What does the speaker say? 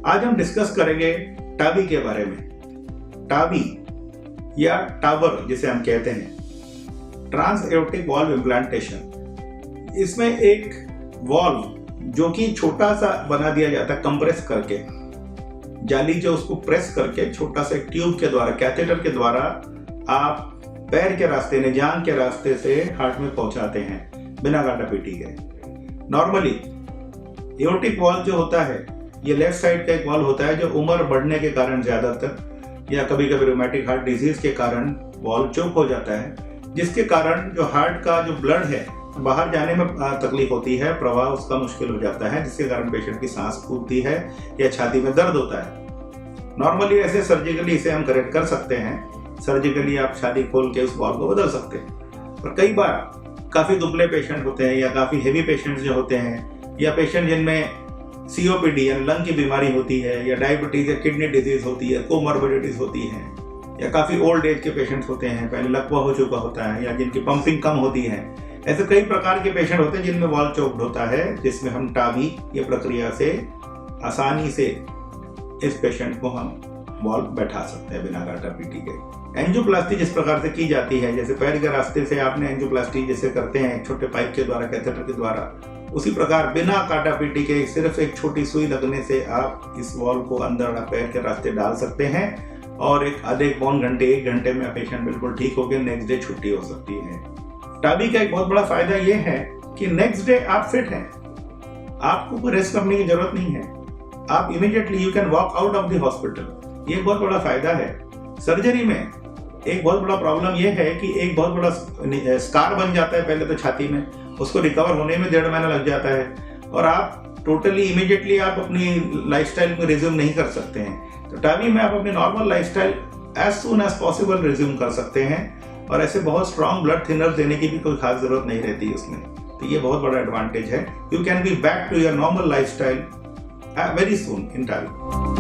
आज हम डिस्कस करेंगे टाबी के बारे में। टाबी या टावर जिसे हम कहते हैं, ट्रांस एओर्टिक वॉल्व इम्प्लांटेशन। इसमें एक वॉल्व जो कि छोटा सा बना दिया जाता है, कंप्रेस करके, जाली जो उसको प्रेस करके छोटा सा ट्यूब के द्वारा, कैथेटर के द्वारा आप पैर के रास्ते ने, जांघ के रास्ते से हार्ट में पहुंचाते हैं बिना काटापीटी के। नॉर्मली एओर्टिक वॉल्व जो होता है, ये लेफ्ट साइड का एक वॉल्व होता है जो उम्र बढ़ने के कारण ज्यादातर या कभी कभी रूमेटिक हार्ट डिजीज के कारण वॉल्व चोक हो जाता है, जिसके कारण जो हार्ट का जो ब्लड है बाहर जाने में तकलीफ होती है, प्रवाह उसका मुश्किल हो जाता है, जिसके कारण पेशेंट की सांस फूलती है या छाती में दर्द होता है। नॉर्मली ऐसे सर्जिकली इसे हम करेक्ट कर सकते हैं, सर्जिकली आप छाती खोल के उस वॉल्व को बदल सकते हैं। पर कई बार काफ़ी दुबले पेशेंट होते हैं या काफ़ी हेवी पेशेंट्स जो होते हैं, या पेशेंट जिनमें COPD या लंग की बीमारी होती है, या डायबिटीज या किडनी डिजीज होती है, कोमॉर्बिडिटीज होती है, या काफ़ी ओल्ड एज के पेशेंट्स होते हैं, पहले लकवा हो चुका होता है, या जिनकी पंपिंग कम होती है, ऐसे कई प्रकार के पेशेंट होते हैं जिनमें वॉल्व चोक्ड होता है, जिसमें हम टाबी ये प्रक्रिया से आसानी से इस पेशेंट को हम वॉल्व बैठा सकते हैं बिना काटापीटी के। एंजियोप्लास्टी जिस प्रकार से की जाती है, जैसे पैर के रास्ते से आपने एंजियोप्लास्टी जैसे करते हैं छोटे पाइप के द्वारा, कैथेटर के द्वारा, उसी प्रकार बिना काटापीटी के सिर्फ एक छोटी सुई लगने से आप इस वॉल्व को अंदर पैर के रास्ते डाल सकते हैं और एक आधे पौन घंटे, 1 घंटे में पेशेंट बिल्कुल ठीक हो गया, नेक्स्ट डे छुट्टी हो सकती है। टाबी का एक बहुत बड़ा फायदा ये है कि नेक्स्ट डे आप फिट हैं, आपको कोई रेस्ट करने की जरूरत नहीं है, आप immediately you can walk out of the hospital. ये बहुत बड़ा फायदा है। सर्जरी में एक बहुत बड़ा प्रॉब्लम यह है कि एक बहुत बड़ा स्कार बन जाता है पहले तो छाती में, उसको रिकवर होने में 1.5 महीना लग जाता है और आप टोटली इमीडिएटली आप अपनी लाइफस्टाइल में रिज्यूम नहीं कर सकते हैं। तो टाबी में आप अपनी normal lifestyle as soon as possible resume कर सकते हैं और ऐसे बहुत स्ट्रॉन्ग ब्लड थिनर देने की भी कोई खास जरूरत नहीं रहती उसमें। तो ये बहुत बड़ा एडवांटेज है। You can be back to your normal lifestyle very soon in टाबी।